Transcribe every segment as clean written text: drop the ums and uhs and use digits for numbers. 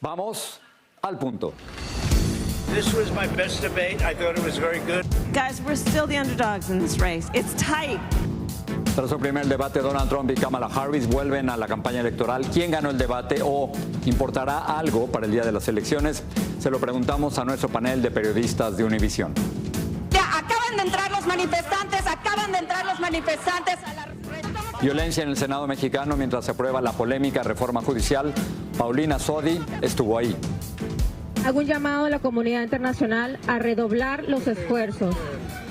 Vamos al punto. This was my best debate. I thought it was very good. Guys, we're still the underdogs in this race. It's tight. Tras su primer debate, Donald Trump y Kamala Harris vuelven a la campaña electoral. ¿Quién ganó el debate o importará algo para el día de las elecciones? Se lo preguntamos a nuestro panel de periodistas de Univisión. Acaban de entrar los manifestantes a la... Violencia en el Senado mexicano mientras se aprueba la polémica reforma judicial. Paulina Sodi estuvo ahí. Hago un llamado a la comunidad internacional a redoblar los esfuerzos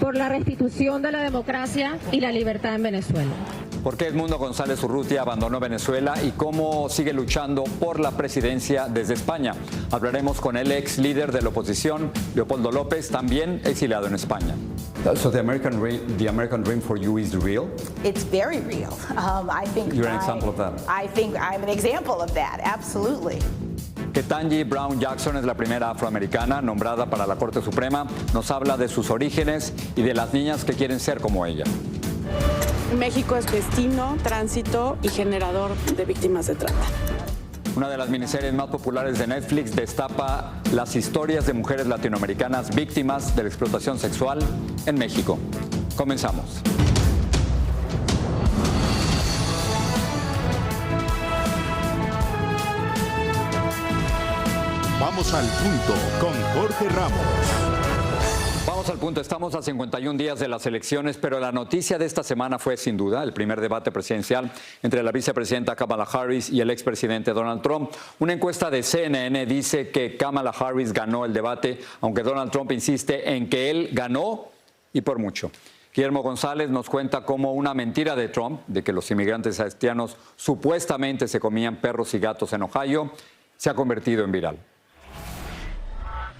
por la restitución de la democracia y la libertad en Venezuela. ¿Por qué Edmundo González Urrutia abandonó Venezuela y cómo sigue luchando por la presidencia desde España? Hablaremos con el ex líder de la oposición, Leopoldo López, también exiliado en España. So the American dream for you is real? It's very real. I think You're an example of that. I think I'm an example of that. Absolutely. Ketanji Brown Jackson es la primera afroamericana nombrada para la Corte Suprema. Nos habla de sus orígenes y de las niñas que quieren ser como ella. México es destino, tránsito y generador de víctimas de trata. Una de las miniseries más populares de Netflix destapa las historias de mujeres latinoamericanas víctimas de la explotación sexual en México. Comenzamos. Vamos al punto con Jorge Ramos. Vamos al punto, estamos a 51 días de las elecciones, pero la noticia de esta semana fue sin duda el primer debate presidencial entre la vicepresidenta Kamala Harris y el expresidente Donald Trump. Una encuesta de CNN dice que Kamala Harris ganó el debate, aunque Donald Trump insiste en que él ganó y por mucho. Guillermo González nos cuenta cómo una mentira de Trump, de que los inmigrantes haitianos supuestamente se comían perros y gatos en Ohio, se ha convertido en viral.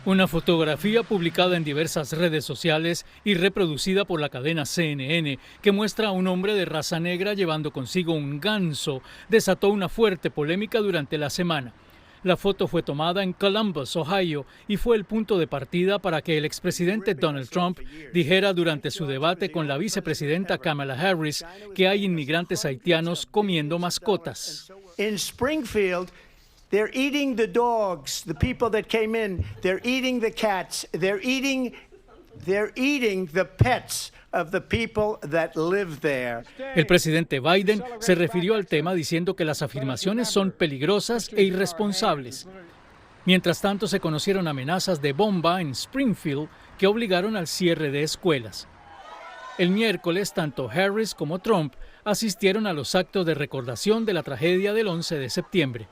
Una fotografía publicada en diversas redes sociales y reproducida por la cadena CNN que muestra a un hombre de raza negra llevando consigo un ganso desató una fuerte polémica durante la semana. La foto fue tomada en Columbus, Ohio, y fue el punto de partida para que el expresidente Donald Trump dijera durante su debate con la vicepresidenta Kamala Harris que hay inmigrantes haitianos comiendo mascotas. In Springfield, they're eating the dogs, the people that came in. They're eating the cats. They're eating the pets of the people that live there. El presidente Biden se refirió al tema diciendo que las afirmaciones son peligrosas e irresponsables. Mientras tanto, se conocieron amenazas de bomba en Springfield que obligaron al cierre de escuelas. El miércoles, tanto Harris como Trump asistieron a los actos de recordación de la tragedia del 11 de septiembre.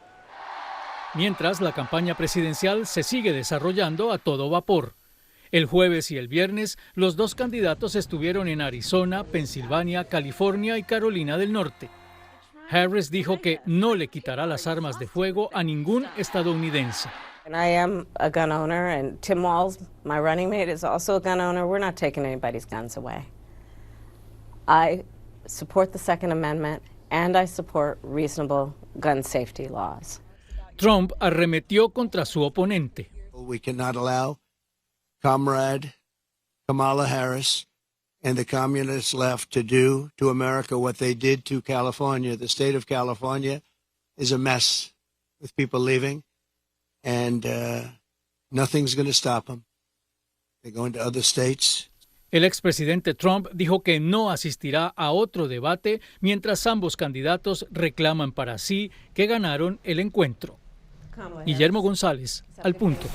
Mientras, la campaña presidencial se sigue desarrollando a todo vapor. El jueves y el viernes, los dos candidatos estuvieron en Arizona, Pensilvania, California y Carolina del Norte. Harris dijo que no le quitará las armas de fuego a ningún estadounidense. I am a gun owner, and Tim Walz, my running mate, is also a gun owner. We're not taking anybody's guns away. I support the Second Amendment, and I support reasonable gun safety laws. Trump arremetió contra su oponente. We cannot allow Comrade Kamala Harris and the communist left to do to America what they did to California. The state of California is a mess with people leaving, and nothing's going to stop them. They're going to other states. El expresidente Trump dijo que no asistirá a otro debate mientras ambos candidatos reclaman para sí que ganaron el encuentro. Guillermo González, al punto.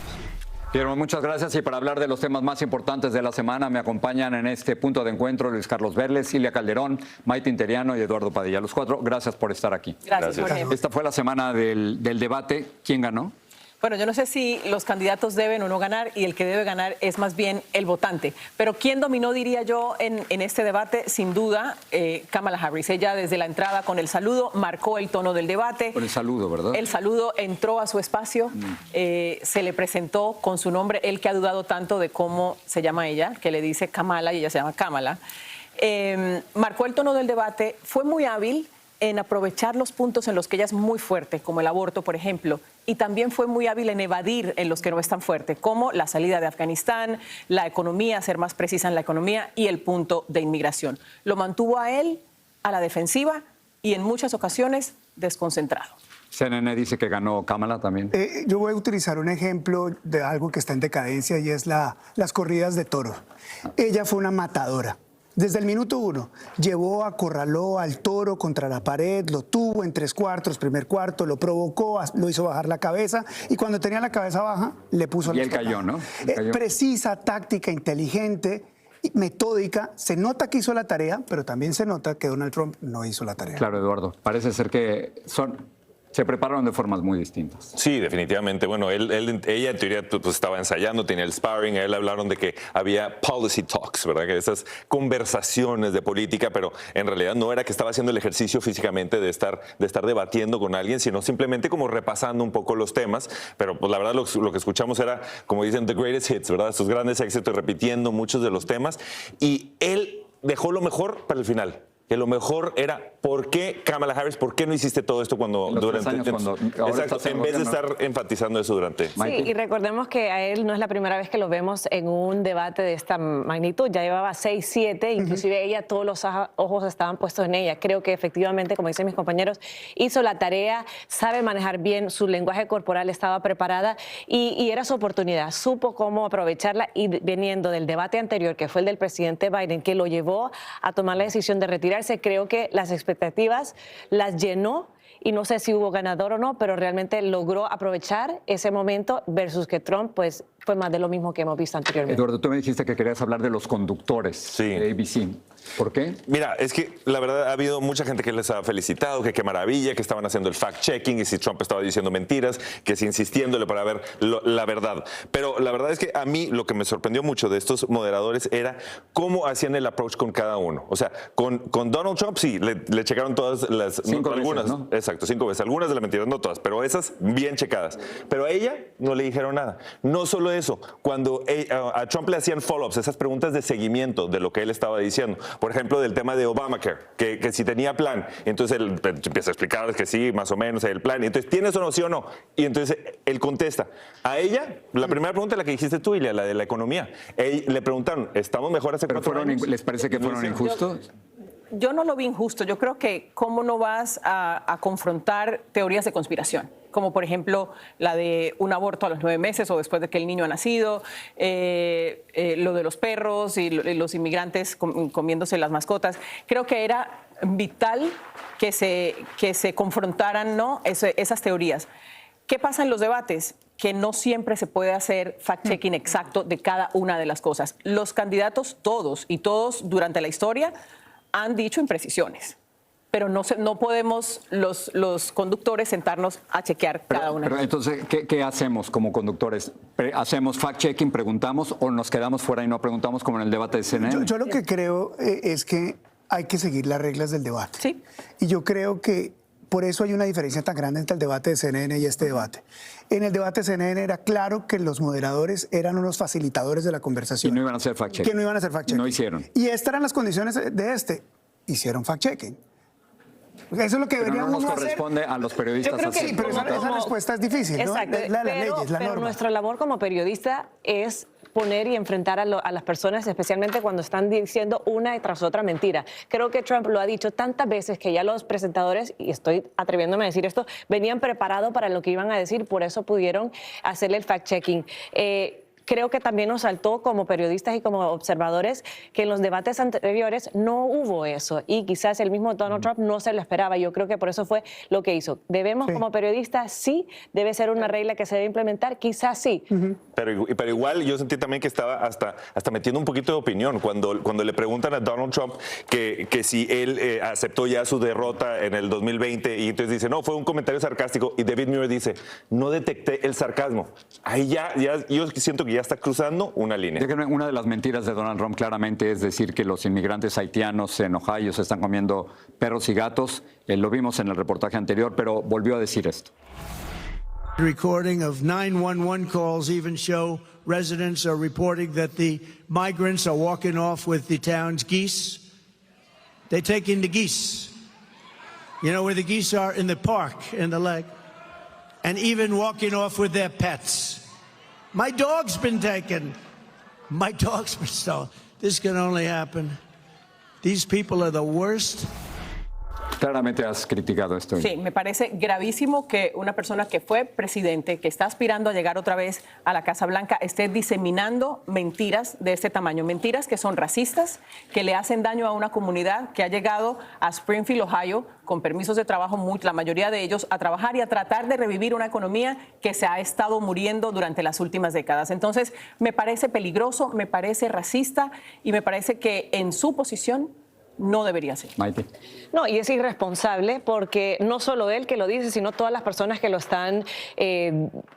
Guillermo, muchas gracias. Y para hablar de los temas más importantes de la semana, me acompañan en este punto de encuentro Luis Carlos Verles, Silvia Calderón, Maite Interiano y Eduardo Padilla. Los cuatro, gracias por estar aquí. Gracias. Esta fue la semana del debate. ¿Quién ganó? Bueno, yo no sé si los candidatos deben o no ganar, y el que debe ganar es más bien el votante. Pero ¿quién dominó, diría yo, en este debate? Sin duda, Kamala Harris. Ella, desde la entrada con el saludo, marcó el tono del debate. Con el saludo, ¿verdad? El saludo entró a su espacio, se le presentó con su nombre, él que ha dudado tanto de cómo se llama ella, que le dice Kamala y ella se llama Kamala. Marcó el tono del debate, fue muy hábil en aprovechar los puntos en los que ella es muy fuerte, como el aborto, por ejemplo, y también fue muy hábil en evadir en los que no es tan fuerte, como la salida de Afganistán, la economía, ser más precisa en la economía y el punto de inmigración. Lo mantuvo a él a la defensiva y en muchas ocasiones desconcentrado. CNN dice que ganó Kamala también. Yo voy a utilizar un ejemplo de algo que está en decadencia y es las corridas de toro. Ella fue una matadora. Desde el minuto 1, acorraló al toro contra la pared, lo tuvo en 3 cuartos, primer cuarto, lo provocó, lo hizo bajar la cabeza y cuando tenía la cabeza baja, le puso la Y él cayó, ¿no? Precisa, táctica, inteligente, metódica. Se nota que hizo la tarea, pero también se nota que Donald Trump no hizo la tarea. Claro, Eduardo. Parece ser que se prepararon de formas muy distintas. Sí, definitivamente. Bueno, ella en teoría pues, estaba ensayando, tenía el sparring, a él hablaron de que había policy talks, ¿verdad? Que esas conversaciones de política, pero en realidad no era que estaba haciendo el ejercicio físicamente de estar debatiendo con alguien, sino simplemente como repasando un poco los temas. Pero pues la verdad lo que escuchamos era, como dicen, the greatest hits, ¿verdad? Estos grandes éxitos, repitiendo muchos de los temas. Y él dejó lo mejor para el final. Que lo mejor era, ¿por qué Kamala Harris? ¿Por qué no hiciste todo esto durante años, exacto, en vez de estar enfatizando eso durante? Sí, y recordemos que a él no es la primera vez que lo vemos en un debate de esta magnitud. Ya llevaba 6, 7, inclusive ella, todos los ojos estaban puestos en ella. Creo que efectivamente, como dicen mis compañeros, hizo la tarea, sabe manejar bien su lenguaje corporal, estaba preparada y era su oportunidad. Supo cómo aprovecharla y viniendo del debate anterior, que fue el del presidente Biden, que lo llevó a tomar la decisión de retirarse. Creo que las expectativas las llenó y no sé si hubo ganador o no, pero realmente logró aprovechar ese momento versus que Trump pues fue más de lo mismo que hemos visto anteriormente. Eduardo, tú me dijiste que querías hablar de los conductores de ABC. ¿Por qué? Mira, es que la verdad ha habido mucha gente que les ha felicitado, que qué maravilla, que estaban haciendo el fact-checking y si Trump estaba diciendo mentiras, que si insistiéndole para ver la verdad. Pero la verdad es que a mí lo que me sorprendió mucho de estos moderadores era cómo hacían el approach con cada uno. O sea, con Donald Trump sí, le checaron todas las... 5 algunas, veces, ¿no? Exacto, 5 veces. Algunas de las mentiras, no todas, pero esas bien checadas. Pero a ella no le dijeron nada. No solo eso, cuando a Trump le hacían follow-ups, esas preguntas de seguimiento de lo que él estaba diciendo, por ejemplo, del tema de Obamacare, que si tenía plan, entonces él empieza a explicarles que sí, más o menos, el plan, y entonces, ¿tienes o no, sí o no? Y entonces él contesta. A ella, la primera pregunta, la que dijiste tú, Ilia, la de la economía, le preguntaron, ¿estamos mejor hace 4 años? ¿Les parece que fueron injustos? Yo no lo vi injusto. Yo creo que cómo no vas a confrontar teorías de conspiración, como por ejemplo la de un aborto a los 9 meses o después de que el niño ha nacido, lo de los perros y los inmigrantes comiéndose las mascotas. Creo que era vital que se confrontaran, ¿no? esas teorías. ¿Qué pasa en los debates? Que no siempre se puede hacer fact-checking exacto de cada una de las cosas. Los candidatos, todos durante la historia, han dicho imprecisiones, pero no podemos los conductores sentarnos a chequear cada una. Pero entonces, ¿qué hacemos como conductores? ¿Hacemos fact-checking, preguntamos o nos quedamos fuera y no preguntamos como en el debate de CNN? Yo lo que creo es que hay que seguir las reglas del debate. Sí. Y yo creo que por eso hay una diferencia tan grande entre el debate de CNN y este debate. En el debate de CNN era claro que los moderadores eran unos facilitadores de la conversación. Y no iban a hacer fact-checking. Que no iban a hacer fact-checking. No hicieron. Y estas eran las condiciones de este. Hicieron fact-checking. Eso es lo que deberíamos hacer. No nos corresponde a los periodistas. Yo creo que sí, pero esa respuesta es difícil, ¿no? Exacto, La ley es la pero norma. nuestra labor como periodista es poner y enfrentar a las personas, especialmente cuando están diciendo una tras otra mentira. Creo que Trump lo ha dicho tantas veces que ya los presentadores, y estoy atreviéndome a decir esto, venían preparados para lo que iban a decir, por eso pudieron hacerle el fact-checking. Creo que también nos saltó como periodistas y como observadores que en los debates anteriores no hubo eso y quizás el mismo Donald Trump no se lo esperaba. Yo creo que por eso fue lo que hizo. ¿Debemos como periodistas? Sí. ¿Debe ser una regla que se debe implementar? Quizás sí. Pero igual yo sentí también que estaba hasta metiendo un poquito de opinión cuando le preguntan a Donald Trump que si él aceptó ya su derrota en el 2020 y entonces dice, no, fue un comentario sarcástico y David Muir dice, no detecté el sarcasmo. Ahí ya yo siento que ya está cruzando una línea. Una de las mentiras de Donald Trump claramente es decir que los inmigrantes haitianos en Ohio se están comiendo perros y gatos. Lo vimos en el reportaje anterior, pero volvió a decir esto. Recording of 911 calls even show residents are reporting that the migrants are walking off with the town's geese. They're taking the geese. You know where the geese are? In the park, in the lake. And even walking off with their pets. My dog's been taken. My dog's been stolen. This can only happen. These people are the worst. Claramente has criticado esto. Sí, me parece gravísimo que una persona que fue presidente, que está aspirando a llegar otra vez a la Casa Blanca, esté diseminando mentiras de este tamaño. Mentiras que son racistas, que le hacen daño a una comunidad que ha llegado a Springfield, Ohio, con permisos de trabajo, la mayoría de ellos, a trabajar y a tratar de revivir una economía que se ha estado muriendo durante las últimas décadas. Entonces, me parece peligroso, me parece racista y me parece que en su posición no debería ser. Maite. No, y es irresponsable porque no solo él que lo dice, sino todas las personas que lo están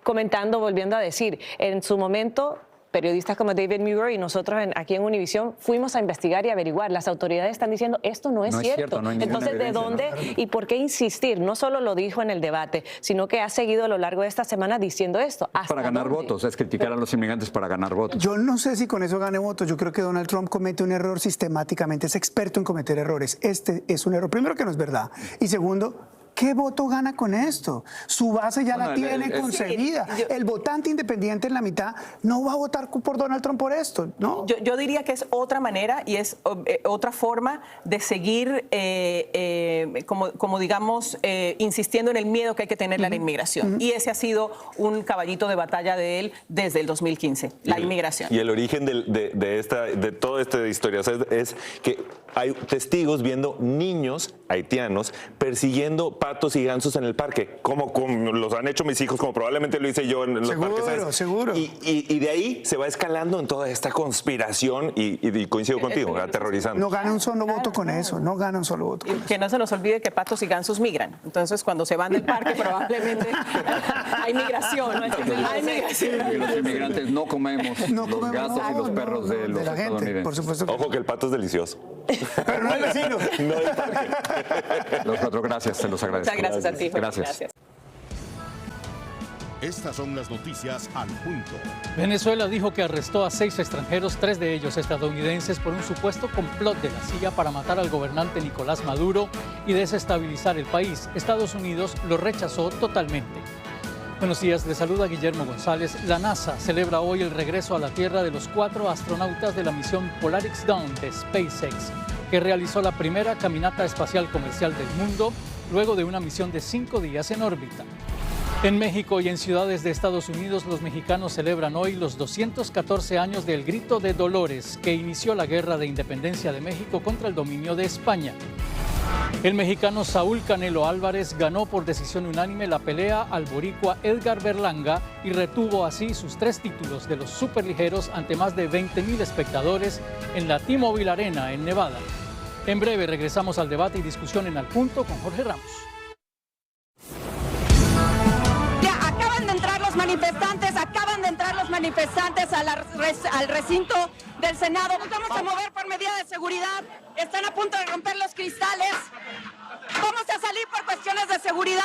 comentando, volviendo a decir. En su momento, periodistas como David Muir y nosotros aquí en Univision fuimos a investigar y averiguar. Las autoridades están diciendo esto no es cierto. No hay Entonces, ¿de dónde y por qué insistir? No solo lo dijo en el debate, sino que ha seguido a lo largo de esta semana diciendo esto. Para ganar votos, es criticar a los inmigrantes para ganar votos. Yo no sé si con eso gane votos. Yo creo que Donald Trump comete un error sistemáticamente. Es experto en cometer errores. Este es un error. Primero, que no es verdad. Y segundo, ¿qué voto gana con esto? Su base ya la tiene concebida. El votante independiente en la mitad no va a votar por Donald Trump por esto, ¿no? Yo diría que es otra manera y es otra forma de seguir, como digamos, insistiendo en el miedo que hay que tenerle a la inmigración. Y ese ha sido un caballito de batalla de él desde el 2015, la inmigración. Y el origen de toda esta historia es que hay testigos viendo niños haitianos persiguiendo patos y gansos en el parque, como los han hecho mis hijos, como probablemente lo hice yo en los parques. ¿Sabes? Seguro. Y de ahí se va escalando en toda esta conspiración y coincido contigo, aterrorizando. No gana un solo voto con eso, no gana un solo voto con eso. Que no se nos olvide que patos y gansos migran. Entonces, cuando se van del parque, probablemente hay migración. Hay migración. Los inmigrantes no comemos los gatos y los perros de los estadounidenses. Por supuesto que Ojo que el pato es delicioso. Pero no el vecino. No del parque. Los cuatro, gracias, te los agradezco. Muchas gracias a ti. Gracias. Estas son las noticias al punto. Venezuela dijo que arrestó a 6 extranjeros, 3 de ellos estadounidenses, por un supuesto complot de la CIA para matar al gobernante Nicolás Maduro y desestabilizar el país. Estados Unidos lo rechazó totalmente. Buenos días, les saluda Guillermo González. La NASA celebra hoy el regreso a la Tierra de los 4 astronautas de la misión Polaris Dawn de SpaceX, que realizó la primera caminata espacial comercial del mundo luego de una misión de 5 días en órbita. En México y en ciudades de Estados Unidos, los mexicanos celebran hoy los 214 años del Grito de Dolores, que inició la Guerra de Independencia de México contra el dominio de España. El mexicano Saúl Canelo Álvarez ganó por decisión unánime la pelea al boricua Edgar Berlanga y retuvo así sus 3 títulos de los superligeros ante más de 20,000 espectadores en la T-Mobile Arena en Nevada. En breve regresamos al debate y discusión en Al Punto con Jorge Ramos. Acaban de entrar los manifestantes al recinto del Senado. Nos vamos a mover por medida de seguridad. Están a punto de romper los cristales. Vamos a salir por cuestiones de seguridad.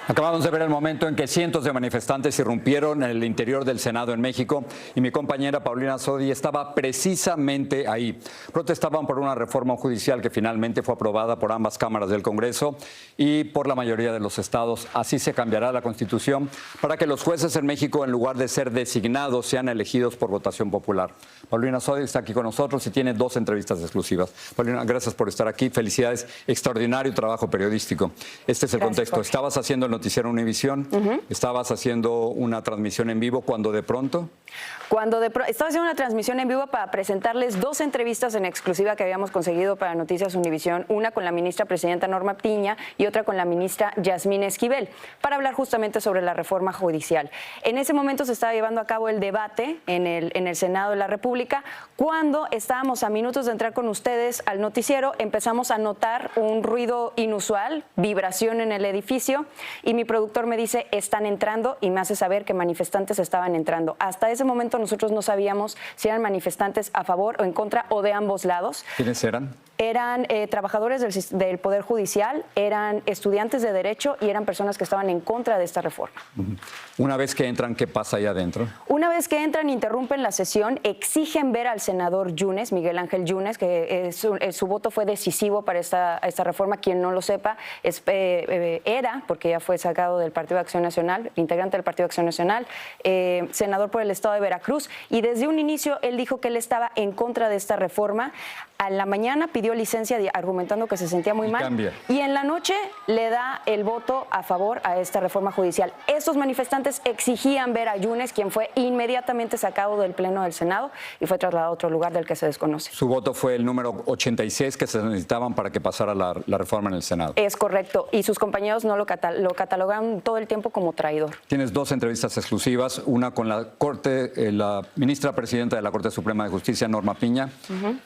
Acabamos de ver el momento en que cientos de manifestantes irrumpieron en el interior del Senado en México y mi compañera Paulina Sodi estaba precisamente ahí. Protestaban por una reforma judicial que finalmente fue aprobada por ambas cámaras del Congreso y por la mayoría de los estados. Así se cambiará la Constitución para que los jueces en México, en lugar de ser designados, sean elegidos por votación popular. Paulina Sodi está aquí con nosotros y tiene 2 entrevistas exclusivas. Paulina, gracias por estar aquí. Felicidades, extraordinario trabajo periodístico. Este es el contexto. Estabas haciendo el noticiero Univisión, estabas haciendo una transmisión en vivo cuando de pronto... Estaba haciendo una transmisión en vivo para presentarles 2 entrevistas en exclusiva que habíamos conseguido para Noticias Univisión, una con la ministra presidenta Norma Piña y otra con la ministra Yasmín Esquivel, para hablar justamente sobre la reforma judicial. En ese momento se estaba llevando a cabo el debate en el Senado de la República. Cuando estábamos a minutos de entrar con ustedes al noticiero, empezamos a notar un ruido inusual, vibración en el edificio, y mi productor me dice, están entrando, y me hace saber que manifestantes estaban entrando. Hasta ese momento nosotros no sabíamos si eran manifestantes a favor o en contra o de ambos lados. ¿Quiénes eran? Eran trabajadores del Poder Judicial, eran estudiantes de Derecho y eran personas que estaban en contra de esta reforma. Una vez que entran, ¿qué pasa ahí adentro? Una vez que entran, interrumpen la sesión, exigen ver al senador Yunes, Miguel Ángel Yunes, que su voto fue decisivo para esta reforma. Quien no lo sepa, era, porque ya fue sacado del Partido de Acción Nacional, integrante del Partido de Acción Nacional, senador por el estado de Veracruz, y desde un inicio él dijo que él estaba en contra de esta reforma. A la mañana pidió pidió licencia argumentando que se sentía muy mal. Cambia. Y en la noche le da el voto a favor a esta reforma judicial. Estos manifestantes exigían ver a Yunes, quien fue inmediatamente sacado del Pleno del Senado y fue trasladado a otro lugar del que se desconoce. Su voto fue el número 86 que se necesitaban para que pasara la reforma en el Senado. Es correcto. Y sus compañeros no lo catalogaron todo el tiempo como traidor. Tienes dos entrevistas exclusivas, una con la Corte, la ministra presidenta de la Corte Suprema de Justicia, Norma Piña.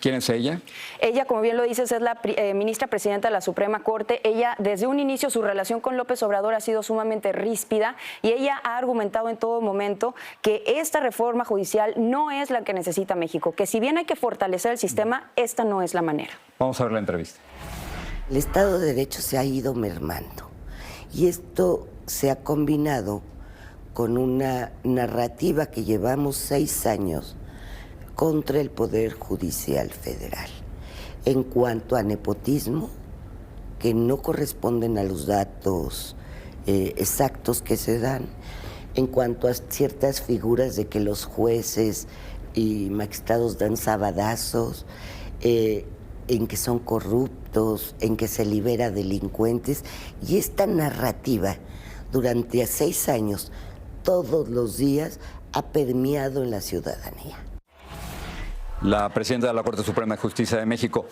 ¿Quién es ella? Ella, como bien lo dices, es la ministra presidenta de la Suprema Corte. Ella, desde un inicio, su relación con López Obrador ha sido sumamente ríspida y ella ha argumentado en todo momento que esta reforma judicial no es la que necesita México, que si bien hay que fortalecer el sistema, esta no es la manera. Vamos a ver la entrevista. El Estado de Derecho se ha ido mermando y esto se ha combinado con una narrativa que llevamos 6 años contra el Poder Judicial Federal en cuanto a nepotismo, que no corresponden a los datos exactos que se dan, en cuanto a ciertas figuras de que los jueces y magistrados dan sabadazos, en que son corruptos, en que se libera delincuentes, y esta narrativa durante 6 años, todos los días, ha permeado en la ciudadanía. La presidenta de la Corte Suprema de Justicia de México,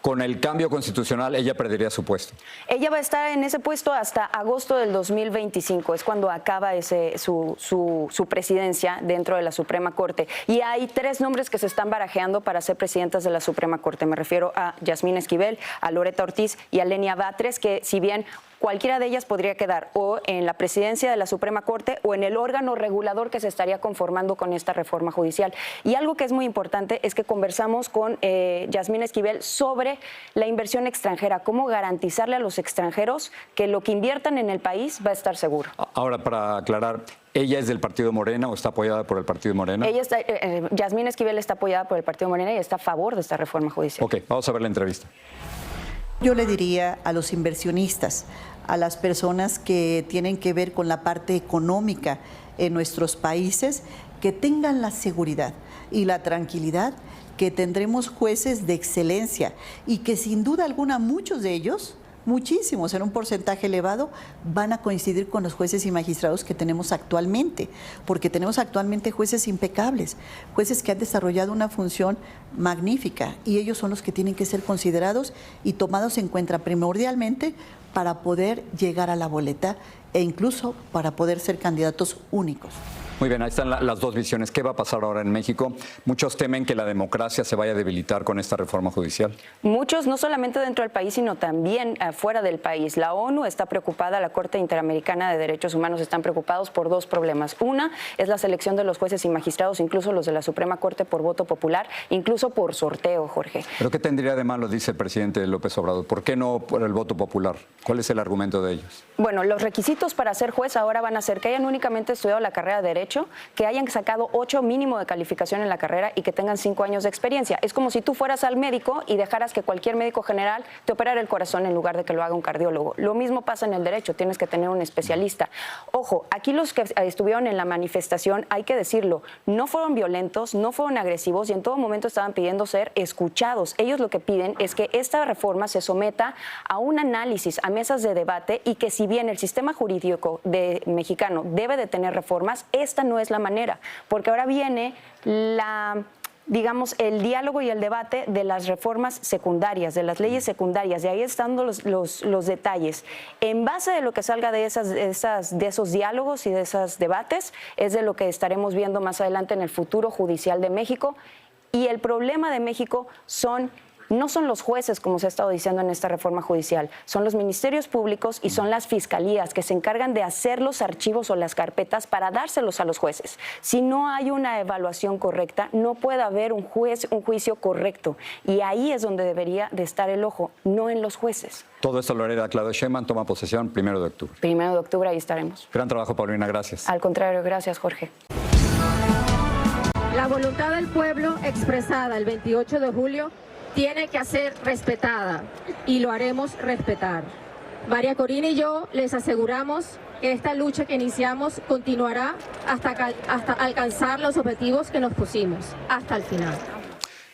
con el cambio constitucional, ella perdería su puesto. Ella va a estar en ese puesto hasta agosto del 2025, es cuando acaba su presidencia dentro de la Suprema Corte. Y hay 3 nombres que se están barajeando para ser presidentas de la Suprema Corte. Me refiero a Yasmín Esquivel, a Loretta Ortiz y a Lenia Batres, que si bien cualquiera de ellas podría quedar o en la presidencia de la Suprema Corte o en el órgano regulador que se estaría conformando con esta reforma judicial. Y algo que es muy importante es que conversamos con Yasmín Esquivel sobre la inversión extranjera, cómo garantizarle a los extranjeros que lo que inviertan en el país va a estar seguro. Ahora, para aclarar, ¿ella es del Partido Morena o está apoyada por el Partido Morena? Yasmín Esquivel está apoyada por el Partido Morena y está a favor de esta reforma judicial. Ok, vamos a ver la entrevista. Yo le diría a los inversionistas, a las personas que tienen que ver con la parte económica en nuestros países, que tengan la seguridad y la tranquilidad que tendremos jueces de excelencia y que sin duda alguna muchos de ellos, muchísimos, en un porcentaje elevado, van a coincidir con los jueces y magistrados que tenemos actualmente, porque tenemos actualmente jueces impecables, jueces que han desarrollado una función magnífica y ellos son los que tienen que ser considerados y tomados en cuenta primordialmente para poder llegar a la boleta e incluso para poder ser candidatos únicos. Muy bien, ahí están las dos visiones. ¿Qué va a pasar ahora en México? Muchos temen que la democracia se vaya a debilitar con esta reforma judicial. Muchos, no solamente dentro del país, sino también fuera del país. La ONU está preocupada, la Corte Interamericana de Derechos Humanos están preocupados por 2 problemas. Una es la selección de los jueces y magistrados, incluso los de la Suprema Corte por voto popular, incluso por sorteo, Jorge. ¿Pero qué tendría de malo, dice el presidente López Obrador? ¿Por qué no por el voto popular? ¿Cuál es el argumento de ellos? Bueno, los requisitos para ser juez ahora van a ser que hayan únicamente estudiado la carrera de Derecho, que hayan sacado 8 mínimo de calificación en la carrera y que tengan 5 años de experiencia. Es como si tú fueras al médico y dejaras que cualquier médico general te operara el corazón en lugar de que lo haga un cardiólogo. Lo mismo pasa en el derecho, tienes que tener un especialista. Ojo, aquí los que estuvieron en la manifestación, hay que decirlo, no fueron violentos, no fueron agresivos y en todo momento estaban pidiendo ser escuchados. Ellos lo que piden es que esta reforma se someta a un análisis, a mesas de debate y que si bien el sistema jurídico mexicano debe de tener reformas, esta no es la manera, porque ahora viene el diálogo y el debate de las reformas secundarias, de las leyes secundarias, de ahí están los detalles. En base de lo que salga de esos diálogos y de esos debates, es de lo que estaremos viendo más adelante en el futuro judicial de México. Y el problema de México no son los jueces, como se ha estado diciendo en esta reforma judicial, son los ministerios públicos y son las fiscalías que se encargan de hacer los archivos o las carpetas para dárselos a los jueces. Si no hay una evaluación correcta, no puede haber un juicio correcto. Y ahí es donde debería de estar el ojo, no en los jueces. Todo esto lo hará Claudia Sheinbaum, toma posesión 1 de octubre. 1 de octubre, ahí estaremos. Gran trabajo, Paulina, gracias. Al contrario, gracias, Jorge. La voluntad del pueblo expresada el 28 de julio tiene que ser respetada y lo haremos respetar. María Corina y yo les aseguramos que esta lucha que iniciamos continuará hasta alcanzar los objetivos que nos pusimos, hasta el final.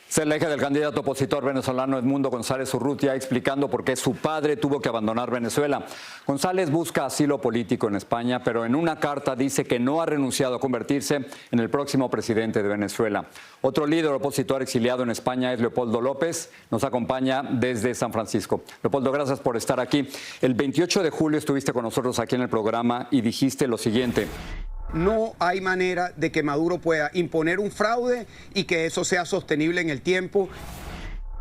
Es la hija del candidato opositor venezolano Edmundo González Urrutia explicando por qué su padre tuvo que abandonar Venezuela. González busca asilo político en España, pero en una carta dice que no ha renunciado a convertirse en el próximo presidente de Venezuela. Otro líder opositor exiliado en España es Leopoldo López. Nos acompaña desde San Francisco. Leopoldo, gracias por estar aquí. El 28 de julio estuviste con nosotros aquí en el programa y dijiste lo siguiente. No hay manera de que Maduro pueda imponer un fraude y que eso sea sostenible en el tiempo.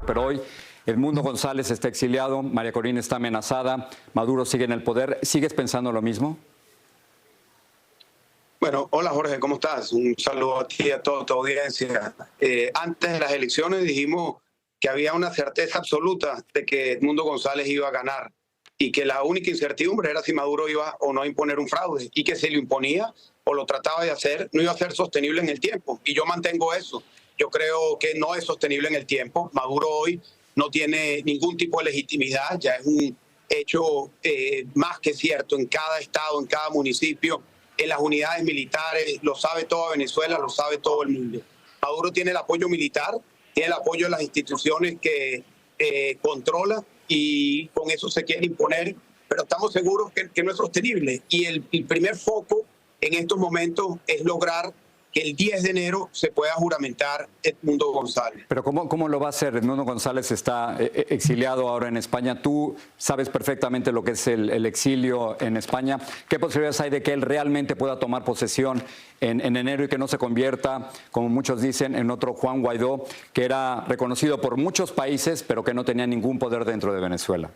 Pero hoy Edmundo González está exiliado, María Corina está amenazada, Maduro sigue en el poder. ¿Sigues pensando lo mismo? Bueno, hola Jorge, ¿cómo estás? Un saludo a ti y a toda tu audiencia. Antes de las elecciones dijimos que había una certeza absoluta de que Edmundo González iba a ganar y que la única incertidumbre era si Maduro iba o no a imponer un fraude y que si lo imponía o lo trataba de hacer, no iba a ser sostenible en el tiempo. Y yo mantengo eso. Yo creo que no es sostenible en el tiempo. Maduro hoy no tiene ningún tipo de legitimidad, ya es un hecho más que cierto en cada estado, en cada municipio, en las unidades militares, lo sabe toda Venezuela, lo sabe todo el mundo. Maduro tiene el apoyo militar, tiene el apoyo de las instituciones que controla y con eso se quiere imponer, pero estamos seguros que no es sostenible. Y el primer foco en estos momentos es lograr que el 10 de enero se pueda juramentar Edmundo González. Pero ¿cómo lo va a hacer? Edmundo González está exiliado ahora en España. Tú sabes perfectamente lo que es el exilio en España. ¿Qué posibilidades hay de que él realmente pueda tomar posesión en enero y que no se convierta, como muchos dicen, en otro Juan Guaidó, que era reconocido por muchos países, pero que no tenía ningún poder dentro de Venezuela?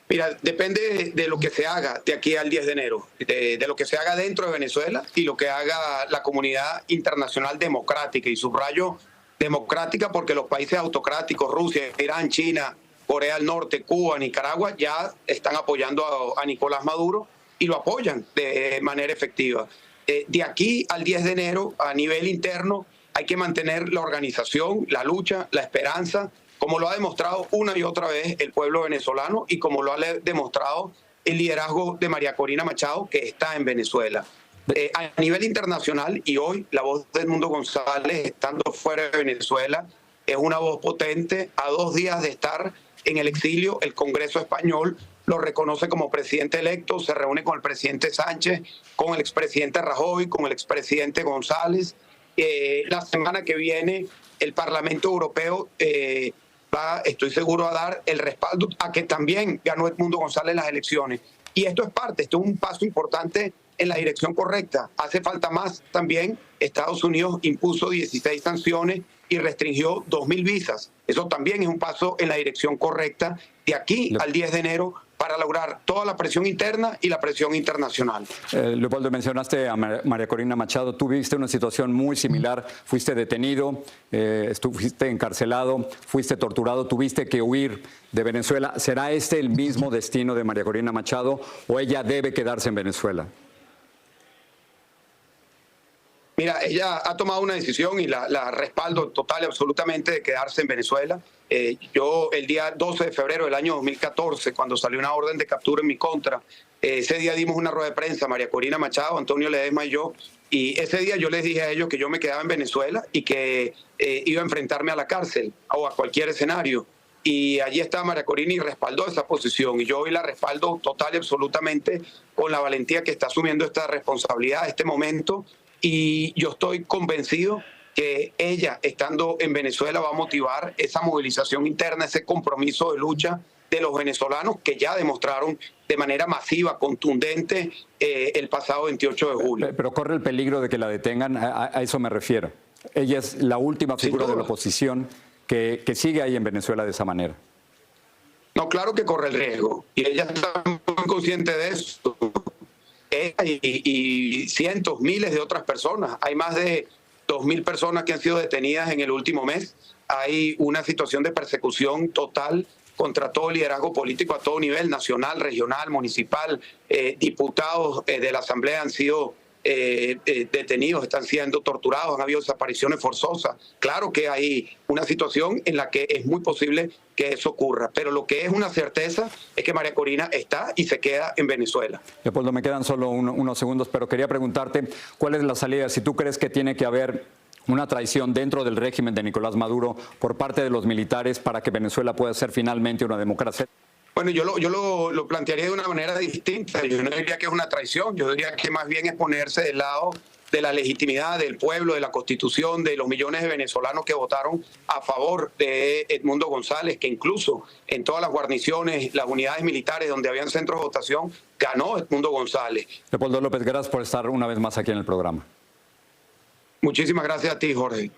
Mira, depende de lo que se haga de aquí al 10 de enero, de lo que se haga dentro de Venezuela y lo que haga la comunidad internacional democrática. Y subrayo democrática porque los países autocráticos, Rusia, Irán, China, Corea del Norte, Cuba, Nicaragua, ya están apoyando a Nicolás Maduro y lo apoyan de manera efectiva. De aquí al 10 de enero, a nivel interno, hay que mantener la organización, la lucha, la esperanza, como lo ha demostrado una y otra vez el pueblo venezolano y como lo ha demostrado el liderazgo de María Corina Machado, que está en Venezuela. A nivel internacional, y hoy la voz de Edmundo González, estando fuera de Venezuela, es una voz potente. A 2 días de estar en el exilio, el Congreso español lo reconoce como presidente electo, se reúne con el presidente Sánchez, con el expresidente Rajoy, con el expresidente González. La semana que viene el Parlamento Europeo va, estoy seguro, a dar el respaldo a que también ganó Edmundo González las elecciones. Y esto es un paso importante en la dirección correcta. Hace falta más también. Estados Unidos impuso 16 sanciones y restringió 2.000 visas. Eso también es un paso en la dirección correcta de aquí al 10 de enero para lograr toda la presión interna y la presión internacional. Leopoldo, mencionaste a María Corina Machado. Tú viviste una situación muy similar. Fuiste detenido, fuiste encarcelado, fuiste torturado, tuviste que huir de Venezuela. ¿Será este el mismo destino de María Corina Machado o ella debe quedarse en Venezuela? Mira, ella ha tomado una decisión y la respaldo total y absolutamente de quedarse en Venezuela. Yo el día 12 de febrero del año 2014, cuando salió una orden de captura en mi contra, ese día dimos una rueda de prensa, María Corina Machado, Antonio Ledesma y yo, y ese día yo les dije a ellos que yo me quedaba en Venezuela y que iba a enfrentarme a la cárcel o a cualquier escenario. Y allí estaba María Corina y respaldó esa posición. Y yo hoy la respaldo total y absolutamente con la valentía que está asumiendo esta responsabilidad, este momento. Y yo estoy convencido que ella, estando en Venezuela, va a motivar esa movilización interna, ese compromiso de lucha de los venezolanos que ya demostraron de manera masiva, contundente, el pasado 28 de julio. Pero corre el peligro de que la detengan, a eso me refiero. Ella es la última figura de la oposición que sigue ahí en Venezuela de esa manera. No, claro que corre el riesgo. Y ella está muy consciente de eso. Y cientos, miles de otras personas. Hay más de 2.000 personas que han sido detenidas en el último mes. Hay una situación de persecución total contra todo el liderazgo político a todo nivel, nacional, regional, municipal. Diputados de la Asamblea han sido detenidos, están siendo torturados, han habido desapariciones forzosas. Claro que hay una situación en la que es muy posible que eso ocurra, pero lo que es una certeza es que María Corina está y se queda en Venezuela. Leopoldo, me quedan solo unos segundos, pero quería preguntarte cuál es la salida, si tú crees que tiene que haber una traición dentro del régimen de Nicolás Maduro por parte de los militares para que Venezuela pueda ser finalmente una democracia? Bueno, yo lo plantearía de una manera distinta. Yo no diría que es una traición, yo diría que más bien es ponerse del lado de la legitimidad del pueblo, de la Constitución, de los millones de venezolanos que votaron a favor de Edmundo González, que incluso en todas las guarniciones, las unidades militares donde habían centros de votación, ganó Edmundo González. Leopoldo López, gracias por estar una vez más aquí en el programa. Muchísimas gracias a ti, Jorge.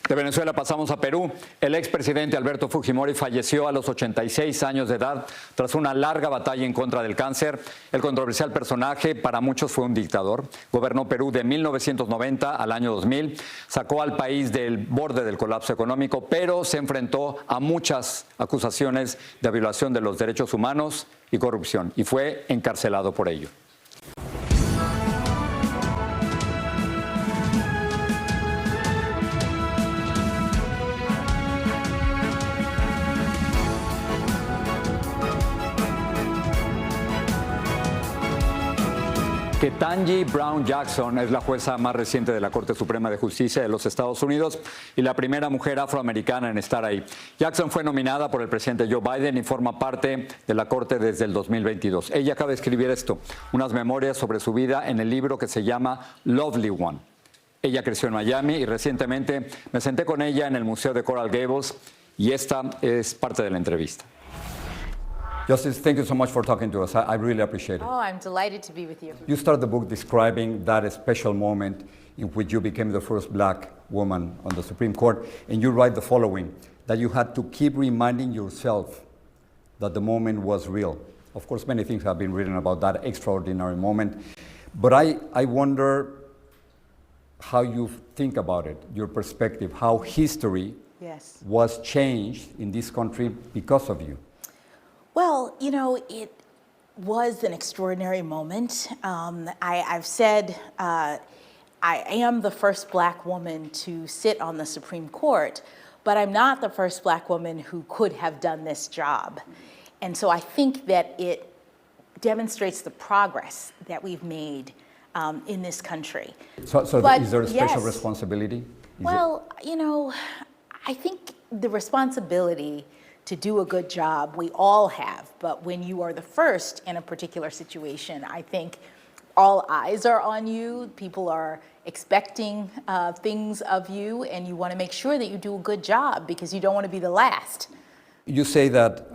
De Venezuela pasamos a Perú. El expresidente Alberto Fujimori falleció a los 86 años de edad tras una larga batalla en contra del cáncer. El controversial personaje para muchos fue un dictador. Gobernó Perú de 1990 al año 2000. Sacó al país del borde del colapso económico, pero se enfrentó a muchas acusaciones de violación de los derechos humanos y corrupción y fue encarcelado por ello. Ketanji Brown Jackson es la jueza más reciente de la Corte Suprema de Justicia de los Estados Unidos y la primera mujer afroamericana en estar ahí. Jackson fue nominada por el presidente Joe Biden y forma parte de la Corte desde el 2022. Ella acaba de escribir esto, unas memorias sobre su vida en el libro que se llama Lovely One. Ella creció en Miami y recientemente me senté con ella en el Museo de Coral Gables y esta es parte de la entrevista. Justice, thank you so much for talking to us. I really appreciate it. Oh, I'm delighted to be with you. You start the book describing that special moment in which you became the first black woman on the Supreme Court, and you write the following, that you had to keep reminding yourself that the moment was real. Of course, many things have been written about that extraordinary moment, but I wonder how you think about it, your perspective, how history was changed in this country because of you. Well, you know, it was an extraordinary moment. I've said I am the first black woman to sit on the Supreme Court, but I'm not the first black woman who could have done this job. And so I think that it demonstrates the progress that we've made in this country. So But is there a special yes. responsibility? Well, you know, I think the responsibility to do a good job, we all have. But when you are the first in a particular situation, I think all eyes are on you. People are expecting things of you, and you want to make sure that you do a good job because you don't want to be the last. You say that,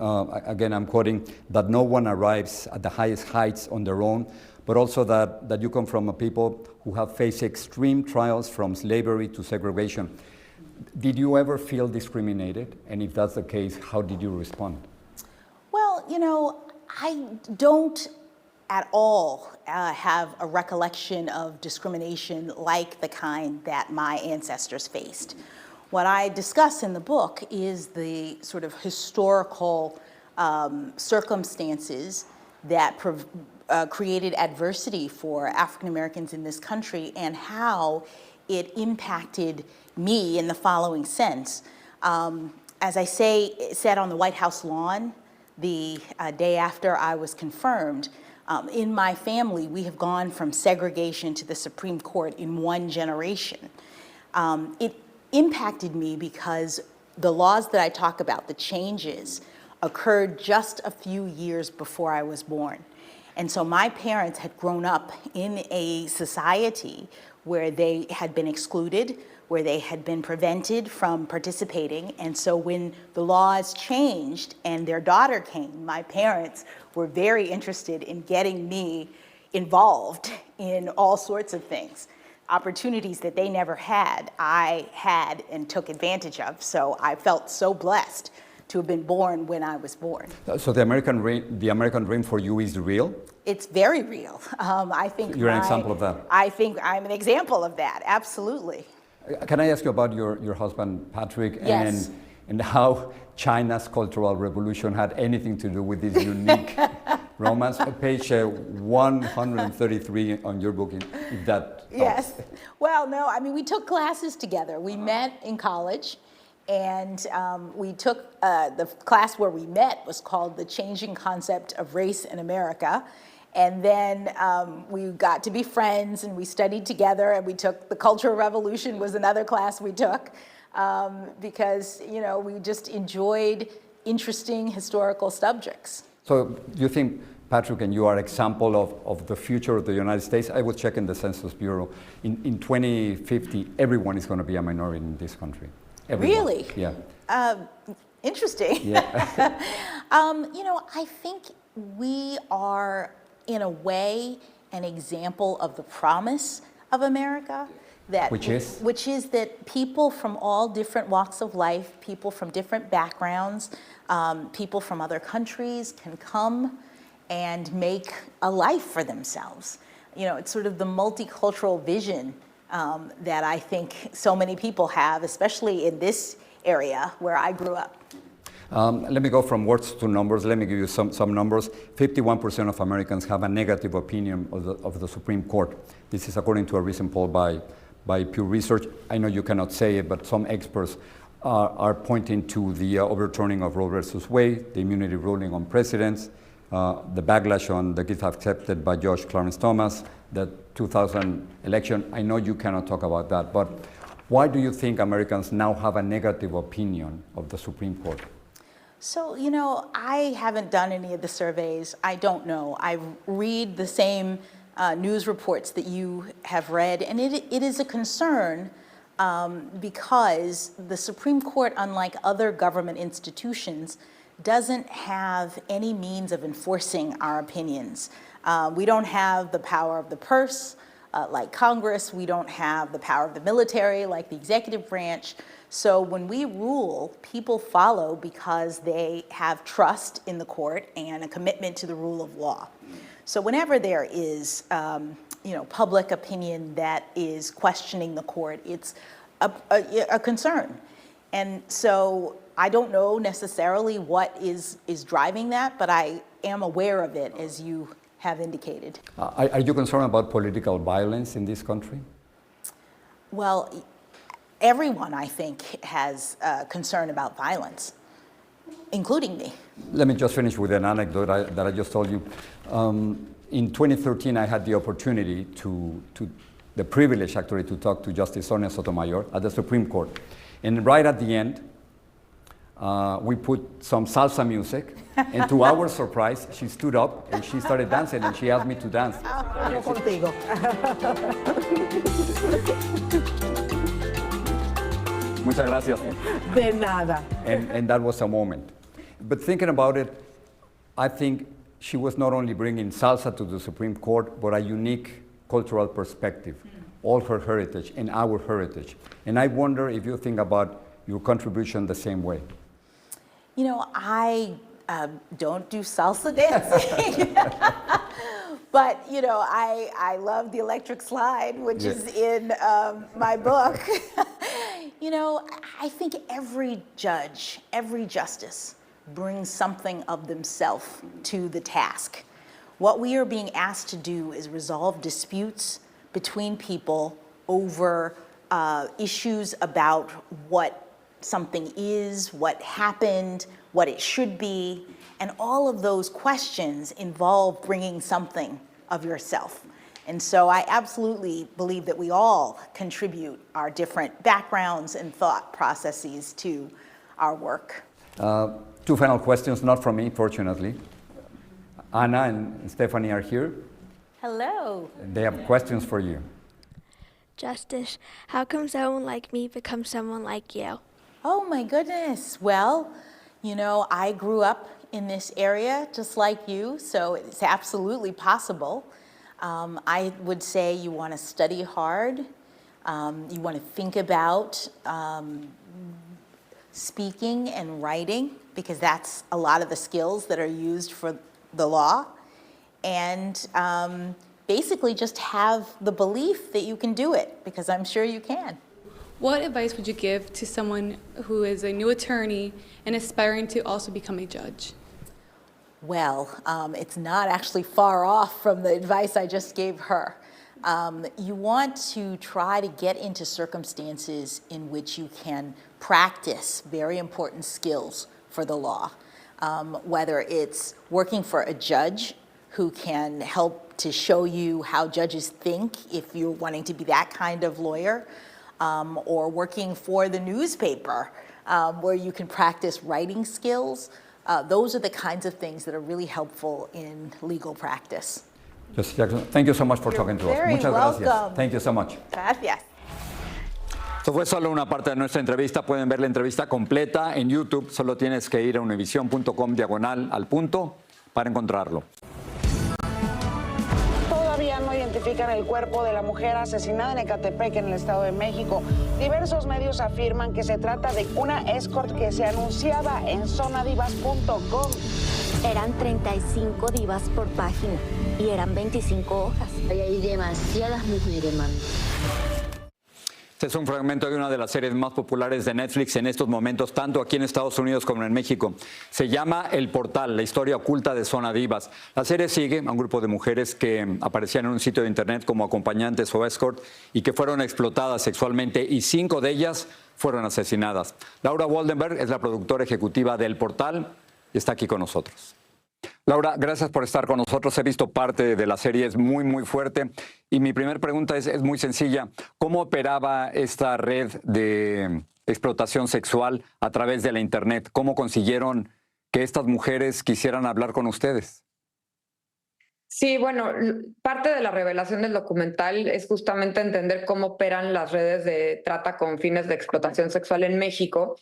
again, I'm quoting, that no one arrives at the highest heights on their own, but also that you come from a people who have faced extreme trials from slavery to segregation. Did you ever feel discriminated? And if that's the case, how did you respond? Well, you know, I don't at all have a recollection of discrimination like the kind that my ancestors faced. What I discuss in the book is the sort of historical circumstances that created adversity for African Americans in this country and how it impacted me in the following sense. As I said on the White House lawn the day after I was confirmed, in my family, we have gone from segregation to the Supreme Court in one generation. It impacted me because the laws that I talk about, the changes, occurred just a few years before I was born. And so my parents had grown up in a society where they had been excluded, where they had been prevented from participating. And so when the laws changed and their daughter came, my parents were very interested in getting me involved in all sorts of things. Opportunities that they never had, I had and took advantage of. So I felt so blessed to have been born when I was born. So the American dream for you is real? It's very real. I think You're an example of that. I think I'm an example of that, absolutely. Can I ask you about your husband, Patrick, Yes. and how China's Cultural Revolution had anything to do with this unique romance? Page 133 on your book, if that helps. Yes. Well, no, I mean, we took classes together. We met in college, and we took the class where we met was called The Changing Concept of Race in America. And then we got to be friends, and we studied together, and we took the Cultural Revolution was another class we took, because, you know, we just enjoyed interesting historical subjects. So you think, Patrick, and you are example of the future of the United States? I was checking the Census Bureau. In 2050, everyone is going to be a minority in this country. Everyone. Really? Yeah. Interesting. Yeah. You know, I think we are, in a way, an example of the promise of America. Which is? Which is that people from all different walks of life, people from different backgrounds, people from other countries can come and make a life for themselves. You know, it's sort of the multicultural vision that I think so many people have, especially in this area where I grew up. Let me go from words to numbers. Let me give you some numbers. 51% of Americans have a negative opinion of the Supreme Court. This is according to a recent poll by Pew Research. I know you cannot say it, but some experts are pointing to the overturning of Roe versus Wade, the immunity ruling on presidents, the backlash on the gift accepted by Judge Clarence Thomas, the 2000 election. I know you cannot talk about that, but why do you think Americans now have a negative opinion of the Supreme Court? So, you know, I haven't done any of the surveys. I don't know. I read the same news reports that you have read, and it is a concern because the Supreme Court, unlike other government institutions, doesn't have any means of enforcing our opinions. We don't have the power of the purse like Congress. We don't have the power of the military like the executive branch. So when we rule, people follow because they have trust in the court and a commitment to the rule of law. So whenever there is, you know, public opinion that is questioning the court, it's a concern. And so I don't know necessarily what is driving that, but I am aware of it, as you have indicated. Are you concerned about political violence in this country? Well, everyone, I think, has concern about violence, including me. Let me just finish with an anecdote that I just told you. In 2013, I had the opportunity the privilege actually, to talk to Justice Sonia Sotomayor at the Supreme Court. And right at the end, we put some salsa music, and to our surprise, she stood up and she started dancing, and she asked me to dance. Yo contigo. Muchas gracias. De nada. And that was a moment. But thinking about it, I think she was not only bringing salsa to the Supreme Court, but a unique cultural perspective, all her heritage and our heritage. And I wonder if you think about your contribution the same way. You know, I don't do salsa dancing. But, you know, I love the electric slide, which is in my book. You know, I think every judge, every justice brings something of themselves to the task. What we are being asked to do is resolve disputes between people over issues about what something is, what happened, what it should be, and all of those questions involve bringing something of yourself. And so I absolutely believe that we all contribute our different backgrounds and thought processes to our work. Two final questions, not from me, fortunately. Anna and Stephanie are here. Hello. They have questions for you. Justice, how come someone like me becomes someone like you? Oh my goodness. Well, you know, I grew up in this area just like you, so it's absolutely possible. I would say you want to study hard. You want to think about speaking and writing, because that's a lot of the skills that are used for the law. And basically just have the belief that you can do it, because I'm sure you can. What advice would you give to someone who is a new attorney and aspiring to also become a judge? Well, it's not actually far off from the advice I just gave her. You want to try to get into circumstances in which you can practice very important skills for the law, whether it's working for a judge who can help to show you how judges think if you're wanting to be that kind of lawyer, or working for the newspaper where you can practice writing skills. Those are the kinds of things that are really helpful in legal practice. Justice Jackson, thank you so much for talking to us. Very Muchas gracias. welcome. Thank you so much. Gracias. Esto fue solo una parte de nuestra entrevista. Pueden ver la entrevista completa en YouTube. Solo tienes que ir a univision.com/al punto para encontrarlo. Todavía no identifican el cuerpo de la mujer asesinada en Ecatepec, en el Estado de México. Diversos medios afirman que se trata de una escort que se anunciaba en zonadivas.com. Eran 35 divas por página y eran 25 hojas. Hay demasiadas mujeres, mami. Este es un fragmento de una de las series más populares de Netflix en estos momentos, tanto aquí en Estados Unidos como en México. Se llama El Portal, la historia oculta de Zona Divas. La serie sigue a un grupo de mujeres que aparecían en un sitio de internet como acompañantes o escort y que fueron explotadas sexualmente, y 5 de ellas fueron asesinadas. Laura Waldenberg es la productora ejecutiva del Portal y está aquí con nosotros. Laura, gracias por estar con nosotros. He visto parte de la serie, es muy fuerte. Y mi primera pregunta es muy sencilla. ¿Cómo operaba esta red de explotación sexual a través de la Internet? ¿Cómo consiguieron que estas mujeres quisieran hablar con ustedes? Sí, bueno, parte de la revelación del documental es justamente entender cómo operan las redes de trata con fines de explotación sexual en México.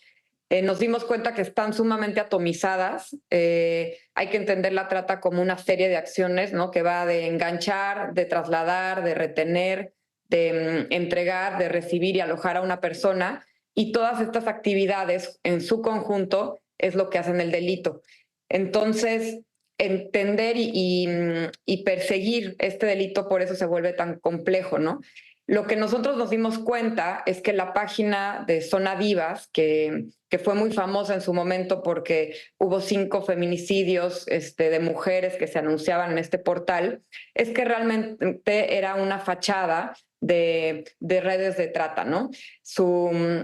Nos dimos cuenta que están sumamente atomizadas. Hay que entender la trata como una serie de acciones, ¿no? Que va de enganchar, de trasladar, de retener, de entregar, de recibir y alojar a una persona. Y todas estas actividades en su conjunto es lo que hacen el delito. Entonces, entender y perseguir este delito, por eso se vuelve tan complejo, ¿no? Lo que nosotros nos dimos cuenta es que la página de Zona Divas, que fue muy famosa en su momento porque hubo 5 feminicidios de mujeres que se anunciaban en este portal, es que realmente era una fachada de redes de trata, ¿no? Su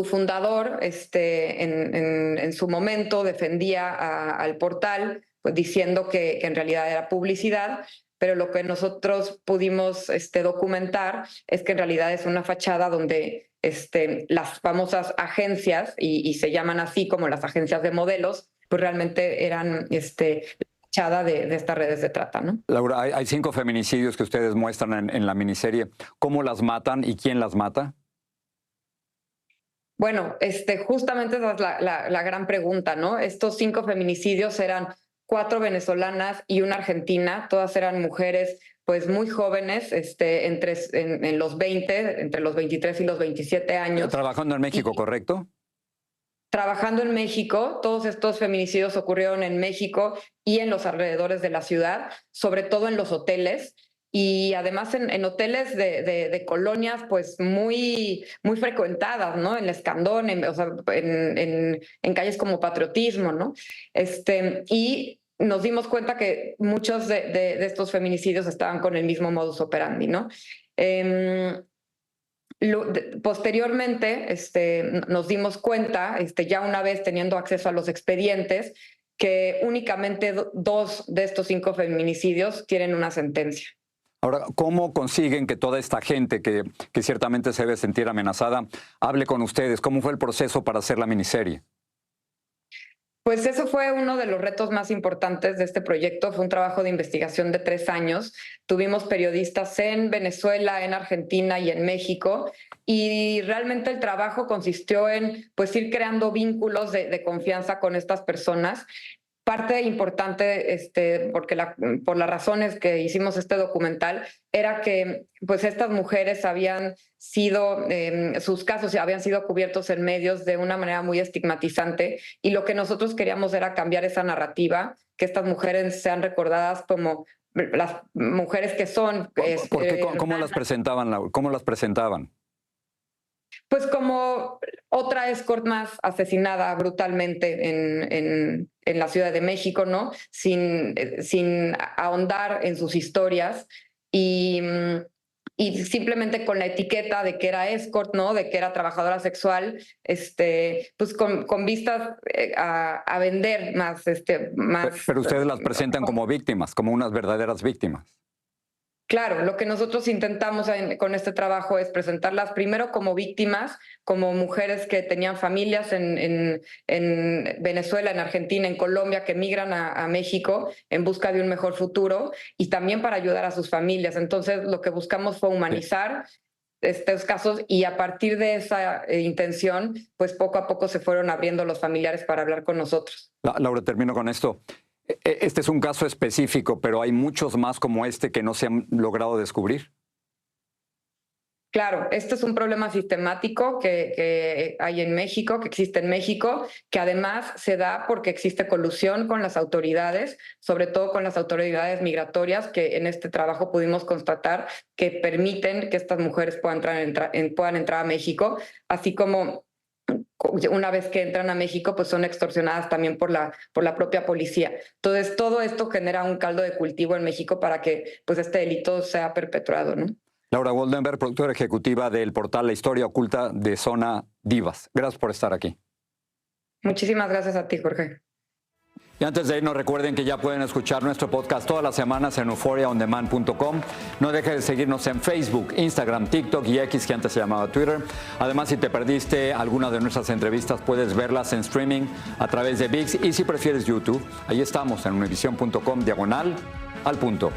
fundador en su momento defendía al portal, pues, diciendo que en realidad era publicidad, pero lo que nosotros pudimos documentar es que en realidad es una fachada donde las famosas agencias, y se llaman así como las agencias de modelos, pues realmente eran la fachada de estas redes de trata, ¿no? Laura, hay 5 feminicidios que ustedes muestran en la miniserie. ¿Cómo las matan y quién las mata? Bueno, justamente esa es la gran pregunta, ¿no? Estos 5 feminicidios eran 4 venezolanas y una argentina. Todas eran mujeres pues muy jóvenes, en los 20, entre los 23 y los 27 años. Trabajando en México, ¿correcto? Trabajando en México. Todos estos feminicidios ocurrieron en México y en los alrededores de la ciudad, sobre todo en los hoteles. Y además en hoteles de colonias pues muy frecuentadas, ¿no? En Escandón, en calles como Patriotismo, ¿no? Y nos dimos cuenta que muchos de estos feminicidios estaban con el mismo modus operandi, ¿no? Posteriormente nos dimos cuenta, ya una vez teniendo acceso a los expedientes, que únicamente 2 de estos 5 feminicidios tienen una sentencia. Ahora, ¿cómo consiguen que toda esta gente que ciertamente se debe sentir amenazada hable con ustedes? ¿Cómo fue el proceso para hacer la miniserie? Pues eso fue uno de los retos más importantes de este proyecto. Fue un trabajo de investigación de 3 años. Tuvimos periodistas en Venezuela, en Argentina y en México. Y realmente el trabajo consistió en pues, ir creando vínculos de confianza con estas personas. Parte importante, porque por las razones que hicimos este documental, era que pues estas mujeres habían sido, sus casos habían sido cubiertos en medios de una manera muy estigmatizante, y lo que nosotros queríamos era cambiar esa narrativa, que estas mujeres sean recordadas como las mujeres que son. ¿Cómo las presentaban, Laura? ¿Cómo las presentaban? Pues como otra escort más asesinada brutalmente en la Ciudad de México, ¿no? Sin ahondar en sus historias. Y y simplemente con la etiqueta de que era escort, ¿no? De que era trabajadora sexual, pues con vistas a vender más, más. Pero ustedes las presentan como víctimas, como unas verdaderas víctimas. Claro, lo que nosotros intentamos con este trabajo es presentarlas primero como víctimas, como mujeres que tenían familias en Venezuela, en Argentina, en Colombia, que migran a México en busca de un mejor futuro y también para ayudar a sus familias. Entonces, lo que buscamos fue humanizar estos casos y a partir de esa intención, pues poco a poco se fueron abriendo los familiares para hablar con nosotros. Laura, termino con esto. Este es un caso específico, pero hay muchos más como este que no se han logrado descubrir. Claro, este es un problema sistemático que hay en México, que existe en México, que además se da porque existe colusión con las autoridades, sobre todo con las autoridades migratorias, que en este trabajo pudimos constatar que permiten que estas mujeres puedan entrar a México, así como una vez que entran a México, pues son extorsionadas también por la propia policía. Entonces, todo esto genera un caldo de cultivo en México para que pues este delito sea perpetrado, ¿no? Laura Goldenberg, productora ejecutiva del portal La Historia Oculta de Zona Divas. Gracias por estar aquí. Muchísimas gracias a ti, Jorge. Y antes de irnos, recuerden que ya pueden escuchar nuestro podcast todas las semanas en euphoriaondemand.com. No dejen de seguirnos en Facebook, Instagram, TikTok y X, que antes se llamaba Twitter. Además, si te perdiste alguna de nuestras entrevistas, puedes verlas en streaming a través de ViX. Y si prefieres YouTube, ahí estamos en univision.com/al punto.